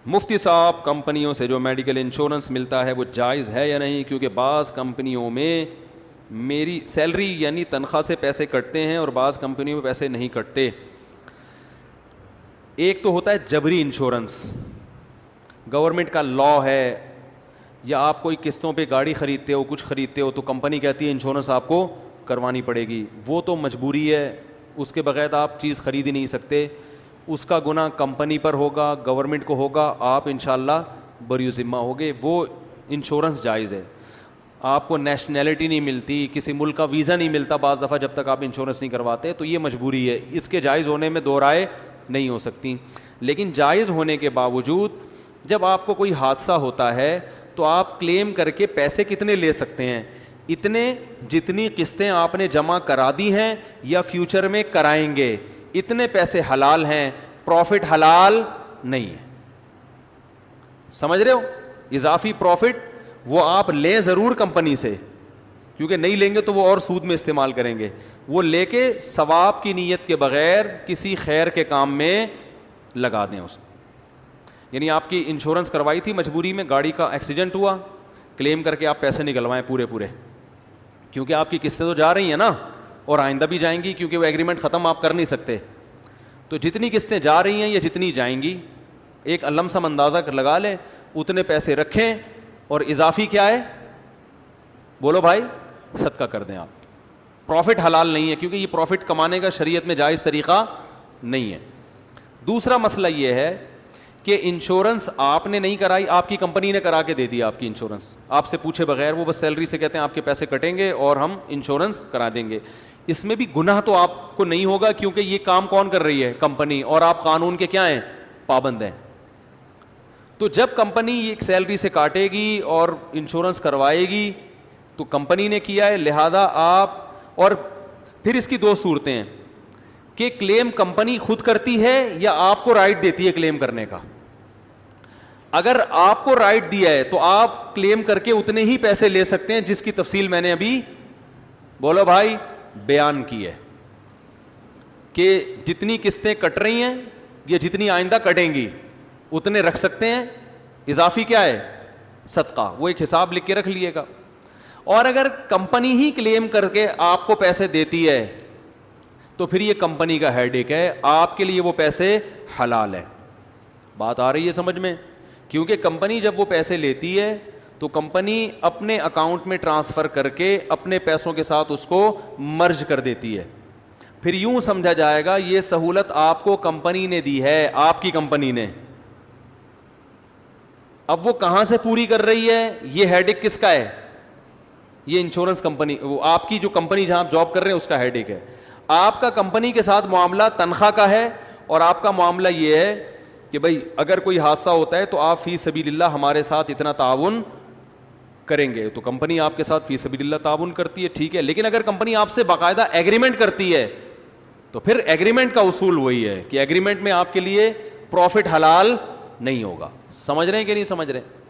مفتی صاحب کمپنیوں سے جو میڈیکل انشورنس ملتا ہے وہ جائز ہے یا نہیں؟ کیونکہ بعض کمپنیوں میں میری سیلری یعنی تنخواہ سے پیسے کٹتے ہیں اور بعض کمپنیوں میں پیسے نہیں کٹتے. ایک تو ہوتا ہے جبری انشورنس, گورنمنٹ کا لا ہے, یا آپ کوئی قسطوں پہ گاڑی خریدتے ہو, کچھ خریدتے ہو, تو کمپنی کہتی ہے انشورنس آپ کو کروانی پڑے گی. وہ تو مجبوری ہے, اس کے بغیر آپ چیز خرید ہی نہیں سکتے. اس کا گناہ کمپنی پر ہوگا, گورنمنٹ کو ہوگا, آپ انشاءاللہ بری ذمہ ہوگے. وہ انشورنس جائز ہے. آپ کو نیشنلٹی نہیں ملتی, کسی ملک کا ویزا نہیں ملتا بعض دفعہ جب تک آپ انشورنس نہیں کرواتے, تو یہ مجبوری ہے. اس کے جائز ہونے میں دو رائے نہیں ہو سکتی. لیکن جائز ہونے کے باوجود جب آپ کو کوئی حادثہ ہوتا ہے تو آپ کلیم کر کے پیسے کتنے لے سکتے ہیں؟ اتنے جتنی قسطیں آپ نے جمع کرا دی ہیں یا فیوچر میں کرائیں گے, اتنے پیسے حلال ہیں. پروفٹ حلال نہیں ہے. سمجھ رہے ہو؟ اضافی پروفٹ وہ آپ لیں ضرور کمپنی سے, کیونکہ نہیں لیں گے تو وہ اور سود میں استعمال کریں گے. وہ لے کے ثواب کی نیت کے بغیر کسی خیر کے کام میں لگا دیں اس کو. یعنی آپ کی انشورنس کروائی تھی مجبوری میں, گاڑی کا ایکسیڈنٹ ہوا, کلیم کر کے آپ پیسے نکلوائیں پورے, کیونکہ آپ کی قسطیں تو جا رہی ہیں نا, اور آئندہ بھی جائیں گی, کیونکہ وہ ایگریمنٹ ختم آپ کر نہیں سکتے. تو جتنی قسطیں جا رہی ہیں یا جتنی جائیں گی, ایک لم سم اندازہ لگا لیں, اتنے پیسے رکھیں, اور اضافی کیا ہے بولو بھائی, صدقہ کر دیں آپ. پروفٹ حلال نہیں ہے, کیونکہ یہ پروفٹ کمانے کا شریعت میں جائز طریقہ نہیں ہے. دوسرا مسئلہ یہ ہے کہ انشورنس آپ نے نہیں کرائی, آپ کی کمپنی نے کرا کے دے دیا آپ کی انشورنس, آپ سے پوچھے بغیر. وہ بس سیلری سے کہتے ہیں آپ کے پیسے کٹیں گے اور ہم انشورنس کرا دیں گے. اس میں بھی گناہ تو آپ کو نہیں ہوگا, کیونکہ یہ کام کون کر رہی ہے؟ کمپنی, اور آپ قانون کے کیا ہیں؟ پابند ہیں. تو جب کمپنی ایک سیلری سے کاٹے گی اور انشورنس کروائے گی تو کمپنی نے کیا ہے, لہذا آپ. اور پھر اس کی دو صورتیں ہیں کہ کلیم کمپنی خود کرتی ہے یا آپ کو رائٹ دیتی ہے کلیم کرنے کا. اگر آپ کو رائٹ دیا ہے تو آپ کلیم کر کے اتنے ہی پیسے لے سکتے ہیں جس کی تفصیل میں نے ابھی بولو بھائی بیان کی ہے, کہ جتنی قسطیں کٹ رہی ہیں یا جتنی آئندہ کٹیں گی اتنے رکھ سکتے ہیں. اضافی کیا ہے؟ صدقہ. وہ ایک حساب لکھ کے رکھ لیے گا. اور اگر کمپنی ہی کلیم کر کے آپ کو پیسے دیتی ہے تو پھر یہ کمپنی کا ہیڈیک ہے, آپ کے لیے وہ پیسے حلال ہیں. بات آ رہی ہے سمجھ میں؟ کیونکہ کمپنی جب وہ پیسے لیتی ہے تو کمپنی اپنے اکاؤنٹ میں ٹرانسفر کر کے اپنے پیسوں کے ساتھ اس کو مرج کر دیتی ہے. پھر یوں سمجھا جائے گا یہ سہولت آپ کو کمپنی نے دی ہے, آپ کی کمپنی نے. اب وہ کہاں سے پوری کر رہی ہے؟ یہ ہیڈیک کس کا ہے؟ یہ انشورنس کمپنی, وہ آپ کی جو کمپنی جہاں آپ جاب کر رہے ہیں اس کا ہیڈیک ہے. آپ کا کمپنی کے ساتھ معاملہ تنخواہ کا ہے, اور آپ کا معاملہ یہ ہے کہ بھائی اگر کوئی حادثہ ہوتا ہے تو آپ فی سبیل اللہ ہمارے ساتھ اتنا تعاون کریں گے. تو کمپنی آپ کے ساتھ فی سبیل اللہ تعاون کرتی ہے, ٹھیک ہے. لیکن اگر کمپنی آپ سے باقاعدہ ایگریمنٹ کرتی ہے تو پھر ایگریمنٹ کا اصول وہی ہے کہ ایگریمنٹ میں آپ کے لیے پروفٹ حلال نہیں ہوگا. سمجھ رہے ہیں کہ نہیں سمجھ رہے ہیں؟